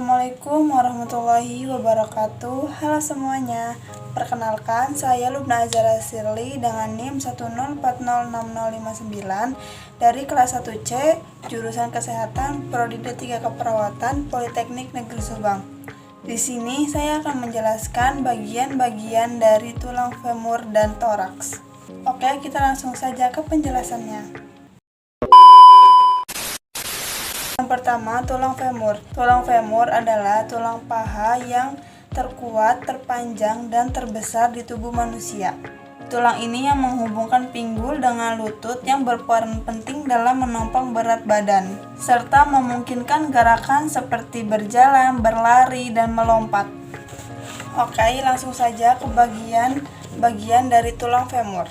Assalamualaikum warahmatullahi wabarakatuh. Halo semuanya. Perkenalkan, saya Lubna Azara Sirli dengan NIM 104060059 dari kelas 1C, jurusan Kesehatan, Prodi D3 Keperawatan, Politeknik Negeri Subang. Di sini saya akan menjelaskan bagian-bagian dari tulang femur dan toraks. Oke, kita langsung saja ke penjelasannya. Yang pertama, tulang femur. Tulang femur adalah tulang paha yang terkuat, terpanjang, dan terbesar di tubuh manusia. Tulang ini yang menghubungkan pinggul dengan lutut yang berperan penting dalam menopang berat badan, serta memungkinkan gerakan seperti berjalan, berlari, dan melompat. Oke, langsung saja ke bagian dari tulang femur.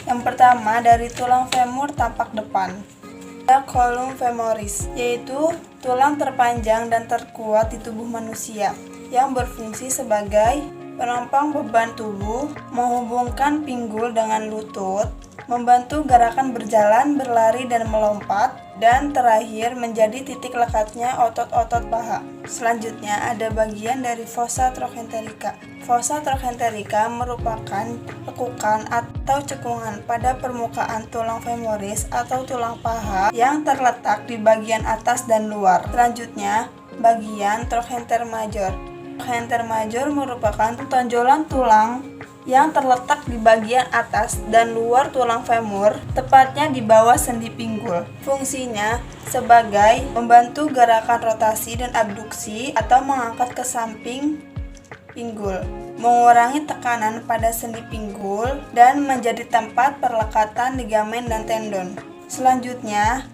Yang pertama, dari tulang femur tapak depan. Column femoris, yaitu tulang terpanjang dan terkuat di tubuh manusia yang berfungsi sebagai penopang beban tubuh, menghubungkan pinggul dengan lutut, membantu gerakan berjalan, berlari, dan melompat, dan terakhir menjadi titik lekatnya otot-otot paha. Selanjutnya ada bagian dari fossa trochanterica. Fossa trochanterica merupakan lekukan atau cekungan pada permukaan tulang femoris atau tulang paha yang terletak di bagian atas dan luar. Selanjutnya, bagian trochanter major. Trochanter major merupakan tonjolan tulang yang terletak di bagian atas dan luar tulang femur, tepatnya di bawah sendi pinggul. Fungsinya sebagai membantu gerakan rotasi dan abduksi atau mengangkat ke samping pinggul, mengurangi tekanan pada sendi pinggul, dan menjadi tempat perlekatan ligamen dan tendon. Selanjutnya,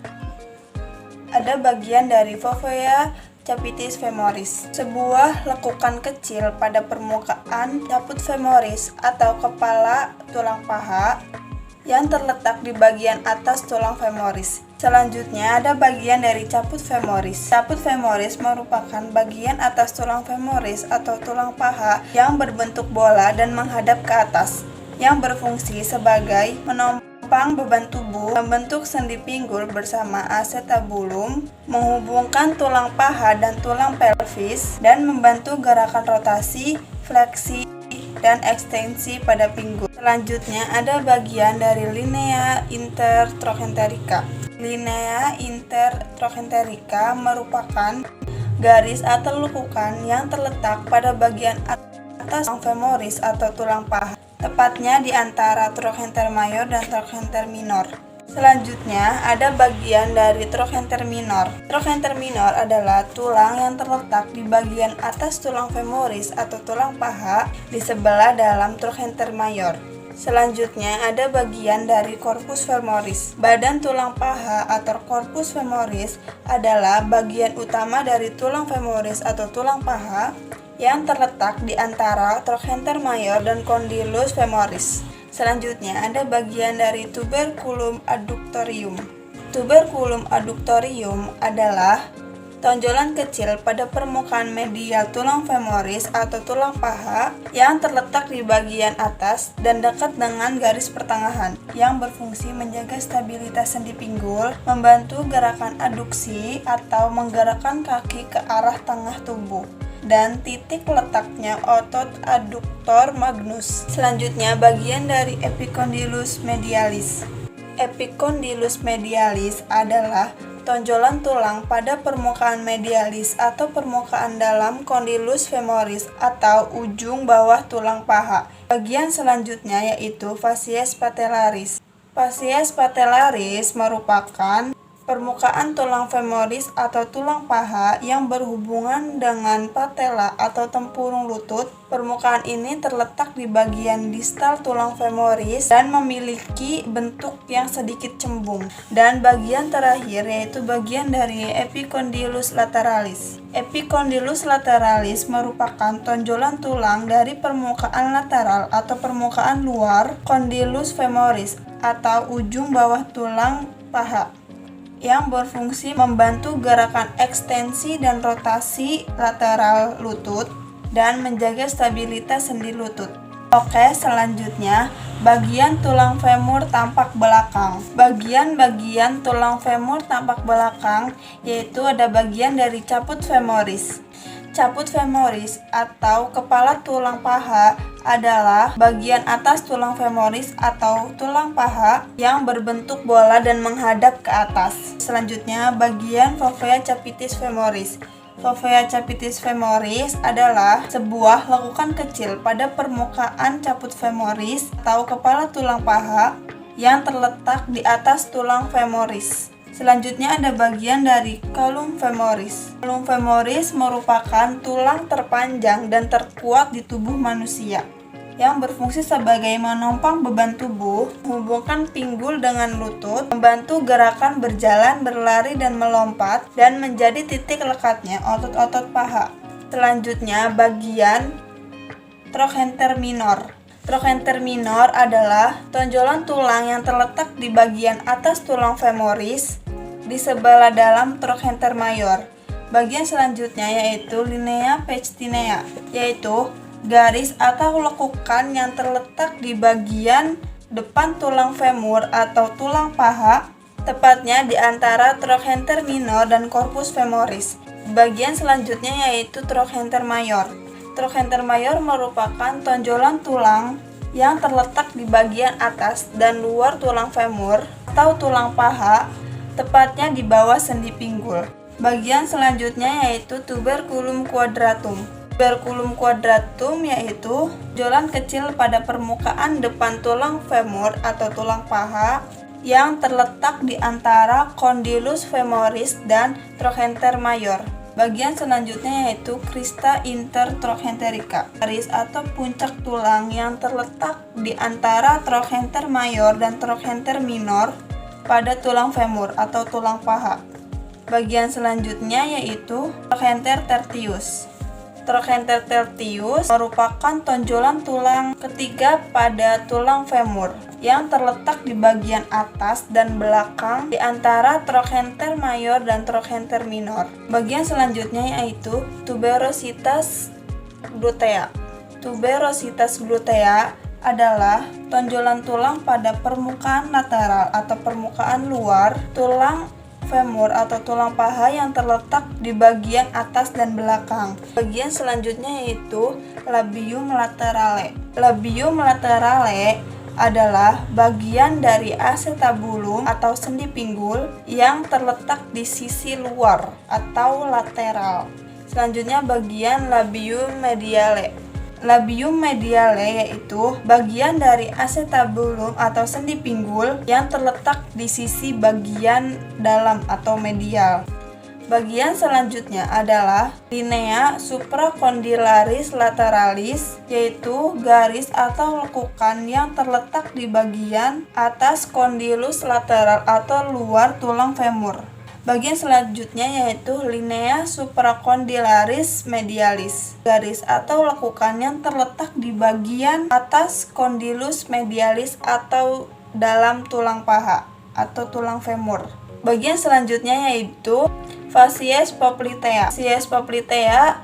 ada bagian dari fovea capitis femoris, sebuah lekukan kecil pada permukaan caput femoris atau kepala tulang paha yang terletak di bagian atas tulang femoris. Selanjutnya ada bagian dari caput femoris. Caput femoris merupakan bagian atas tulang femoris atau tulang paha yang berbentuk bola dan menghadap ke atas, yang berfungsi sebagai menopang beban tubuh, membentuk sendi pinggul bersama acetabulum, menghubungkan tulang paha dan tulang pelvis, dan membantu gerakan rotasi, fleksi, dan ekstensi pada pinggul. Selanjutnya ada bagian dari linea intertrochanterica. Linea intertrochanterica merupakan garis atau lekukan yang terletak pada bagian atas tulang femoris atau tulang paha, tepatnya di antara trochanter mayor dan trochanter minor. Selanjutnya, ada bagian dari trochanter minor. Trochanter minor adalah tulang yang terletak di bagian atas tulang femoris atau tulang paha di sebelah dalam trochanter mayor. Selanjutnya, ada bagian dari corpus femoris. Badan tulang paha atau corpus femoris adalah bagian utama dari tulang femoris atau tulang paha yang terletak di antara trochanter mayor dan condylus femoris. Selanjutnya, ada bagian dari tuberculum adductorium. Tuberculum adductorium adalah tonjolan kecil pada permukaan medial tulang femoris atau tulang paha yang terletak di bagian atas dan dekat dengan garis pertengahan, yang berfungsi menjaga stabilitas sendi pinggul, membantu gerakan adduksi atau menggerakkan kaki ke arah tengah tubuh, dan titik letaknya otot adduktor magnus. Selanjutnya, bagian dari epicondylus medialis. Epicondylus medialis adalah tonjolan tulang pada permukaan medialis atau permukaan dalam condylus femoris atau ujung bawah tulang paha. Bagian selanjutnya yaitu facies patellaris. Facies patellaris merupakan permukaan tulang femoris atau tulang paha yang berhubungan dengan patella atau tempurung lutut. Permukaan ini terletak di bagian distal tulang femoris dan memiliki bentuk yang sedikit cembung. Dan bagian terakhir yaitu bagian dari epicondylus lateralis. Epicondylus lateralis merupakan tonjolan tulang dari permukaan lateral atau permukaan luar condylus femoris atau ujung bawah tulang paha, yang berfungsi membantu gerakan ekstensi dan rotasi lateral lutut dan menjaga stabilitas sendi lutut. Oke, selanjutnya bagian tulang femur tampak belakang. Bagian-bagian tulang femur tampak belakang yaitu ada bagian dari caput femoris. Caput femoris atau kepala tulang paha adalah bagian atas tulang femoris atau tulang paha yang berbentuk bola dan menghadap ke atas. Selanjutnya bagian fovea capitis femoris. Fovea capitis femoris adalah sebuah lekukan kecil pada permukaan caput femoris atau kepala tulang paha yang terletak di atas tulang femoris. Selanjutnya ada bagian dari column femoris. Column femoris merupakan tulang terpanjang dan terkuat di tubuh manusia yang berfungsi sebagai menopang beban tubuh, menghubungkan pinggul dengan lutut, membantu gerakan berjalan, berlari, dan melompat, dan menjadi titik lekatnya otot-otot paha. Selanjutnya, bagian trochanter minor. Trochanter minor adalah tonjolan tulang yang terletak di bagian atas tulang femoris di sebelah dalam trochanter mayor. Bagian selanjutnya yaitu linea pectinea, yaitu garis atau lekukan yang terletak di bagian depan tulang femur atau tulang paha, tepatnya di antara trochanter minor dan corpus femoris. Bagian selanjutnya yaitu trochanter mayor. Trochanter mayor merupakan tonjolan tulang yang terletak di bagian atas dan luar tulang femur atau tulang paha, tepatnya di bawah sendi pinggul. Bagian selanjutnya yaitu tuberculum quadratum. Tuberculum quadratum yaitu tonjolan kecil pada permukaan depan tulang femur atau tulang paha yang terletak di antara condylus femoris dan trochanter mayor. Bagian selanjutnya yaitu crista intertrochanterica, garis atau puncak tulang yang terletak di antara trochanter mayor dan trochanter minor pada tulang femur atau tulang paha. Bagian selanjutnya yaitu trochanter tertius. Trochanter tertius merupakan tonjolan tulang ketiga pada tulang femur yang terletak di bagian atas dan belakang di antara trochanter mayor dan trochanter minor. Bagian selanjutnya yaitu tuberositas glutea. Tuberositas glutea adalah tonjolan tulang pada permukaan lateral atau permukaan luar tulang femur atau tulang paha yang terletak di bagian atas dan belakang. Bagian selanjutnya yaitu labium laterale. Labium laterale adalah bagian dari acetabulum atau sendi pinggul yang terletak di sisi luar atau lateral. Selanjutnya bagian labium mediale. Labium mediale yaitu bagian dari acetabulum atau sendi pinggul yang terletak di sisi bagian dalam atau medial. Bagian selanjutnya adalah linea supracondylaris lateralis, yaitu garis atau lekukan yang terletak di bagian atas condylus lateral atau luar tulang femur. Bagian selanjutnya yaitu linea supracondylaris medialis, garis atau lekukan yang terletak di bagian atas condylus medialis atau dalam tulang paha atau tulang femur. Bagian selanjutnya yaitu facies poplitea. Facies poplitea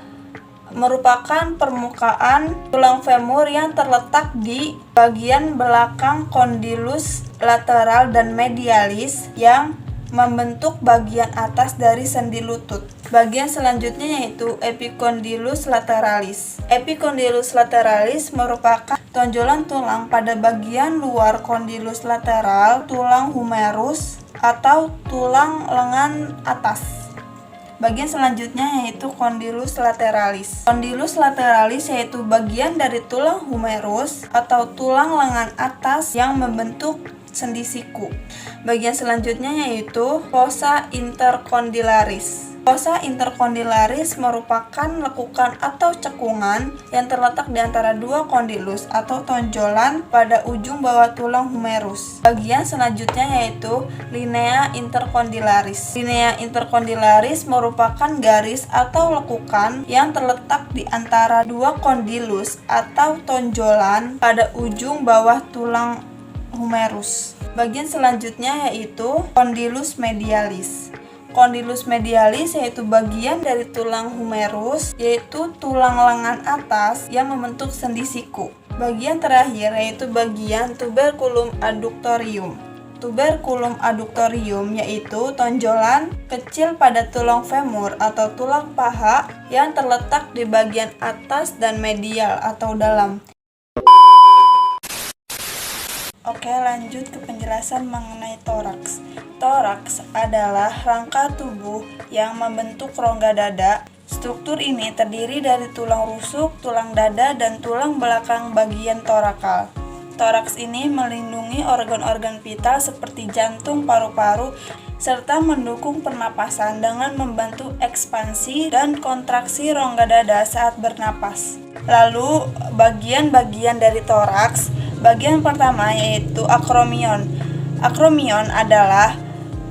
merupakan permukaan tulang femur yang terletak di bagian belakang condylus lateral dan medialis yang membentuk bagian atas dari sendi lutut. Bagian selanjutnya yaitu epicondylus lateralis. Epicondylus lateralis merupakan tonjolan tulang pada bagian luar condylus lateral, tulang humerus atau tulang lengan atas. Bagian selanjutnya yaitu condylus lateralis. Condylus lateralis yaitu bagian dari tulang humerus atau tulang lengan atas yang membentuk sendi siku. Bagian selanjutnya yaitu fossa intercondylaris. Fossa intercondylaris merupakan lekukan atau cekungan yang terletak di antara dua kondilus atau tonjolan pada ujung bawah tulang humerus. Bagian selanjutnya yaitu linea intercondylaris. Linea intercondylaris merupakan garis atau lekukan yang terletak di antara dua kondilus atau tonjolan pada ujung bawah tulang humerus. Bagian selanjutnya yaitu condylus medialis. Condylus medialis yaitu bagian dari tulang humerus, yaitu tulang lengan atas yang membentuk sendi siku. Bagian terakhir yaitu bagian tuberculum adductorium. Tuberculum adductorium yaitu tonjolan kecil pada tulang femur atau tulang paha yang terletak di bagian atas dan medial atau dalam. Oke, lanjut ke penjelasan mengenai toraks. Toraks adalah rangka tubuh yang membentuk rongga dada. Struktur ini terdiri dari tulang rusuk, tulang dada, dan tulang belakang bagian torakal. Toraks ini melindungi organ-organ vital seperti jantung, paru-paru, serta mendukung pernapasan dengan membantu ekspansi dan kontraksi rongga dada saat bernapas. Lalu, bagian-bagian dari toraks. Bagian pertama yaitu akromion. Akromion adalah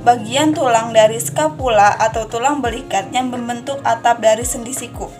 bagian tulang dari skapula atau tulang belikat yang membentuk atap dari sendi siku.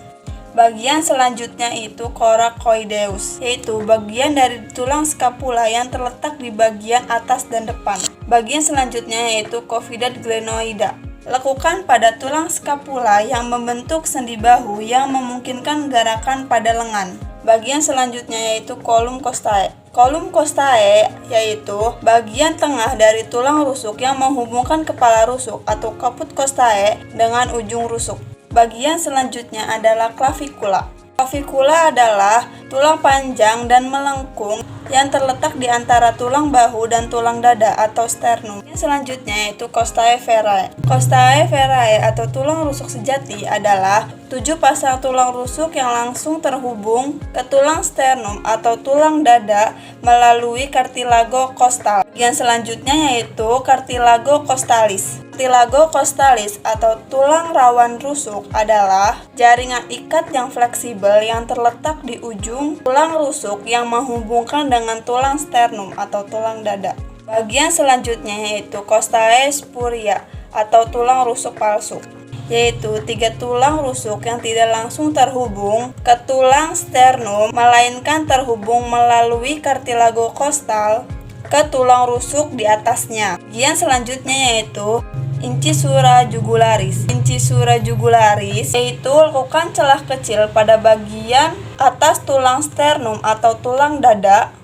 Bagian selanjutnya itu coracoideus, yaitu bagian dari tulang skapula yang terletak di bagian atas dan depan. Bagian selanjutnya yaitu cofida glenoida, lekukan pada tulang skapula yang membentuk sendi bahu yang memungkinkan gerakan pada lengan. Bagian selanjutnya yaitu column costae. Column costae yaitu bagian tengah dari tulang rusuk yang menghubungkan kepala rusuk atau caput costae dengan ujung rusuk. Bagian selanjutnya adalah clavicula. Clavicula adalah tulang panjang dan melengkung yang terletak di antara tulang bahu dan tulang dada atau sternum. Yang selanjutnya yaitu costae verae. Costae verae atau tulang rusuk sejati adalah 7 pasang tulang rusuk yang langsung terhubung ke tulang sternum atau tulang dada melalui cartilago costal. Yang selanjutnya yaitu cartilago costalis. Cartilago costalis atau tulang rawan rusuk adalah jaringan ikat yang fleksibel yang terletak di ujung tulang rusuk yang menghubungkan dengan tulang sternum atau tulang dada. Bagian selanjutnya yaitu costae spuria atau tulang rusuk palsu, yaitu 3 tulang rusuk yang tidak langsung terhubung ke tulang sternum melainkan terhubung melalui cartilago costal ke tulang rusuk di atasnya. Bagian selanjutnya yaitu incisura jugularis. Incisura jugularis yaitu lekukan celah kecil pada bagian atas tulang sternum atau tulang dada,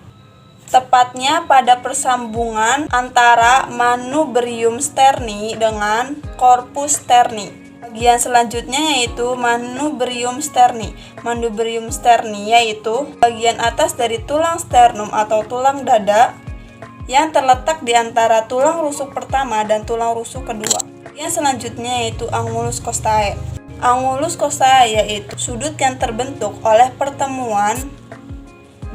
tepatnya pada persambungan antara manubrium sterni dengan corpus sterni. Bagian selanjutnya yaitu manubrium sterni. Manubrium sterni yaitu bagian atas dari tulang sternum atau tulang dada yang terletak di antara tulang rusuk pertama dan tulang rusuk kedua. Yang selanjutnya yaitu angulus costae. Angulus costae yaitu sudut yang terbentuk oleh pertemuan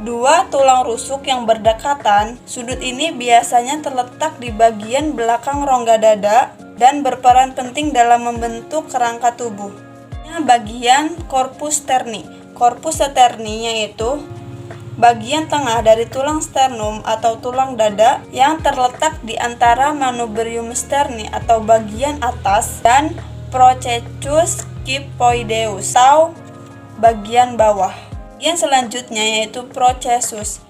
2 tulang rusuk yang berdekatan. Sudut ini biasanya terletak di bagian belakang rongga dada dan berperan penting dalam membentuk kerangka tubuh. Bagian corpus sterni. Corpus sterni yaitu bagian tengah dari tulang sternum atau tulang dada yang terletak di antara manubrium sterni atau bagian atas dan procesus kyphoideus atau bagian bawah. Bagian selanjutnya yaitu procesus.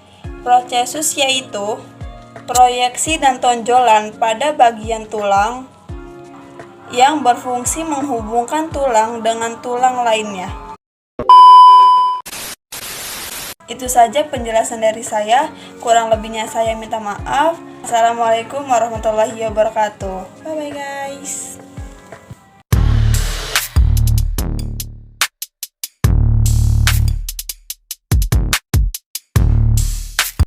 Procesus yaitu proyeksi dan tonjolan pada bagian tulang yang berfungsi menghubungkan tulang dengan tulang lainnya. Itu saja penjelasan dari saya. Kurang lebihnya saya minta maaf. Assalamualaikum warahmatullahi wabarakatuh. Bye bye guys.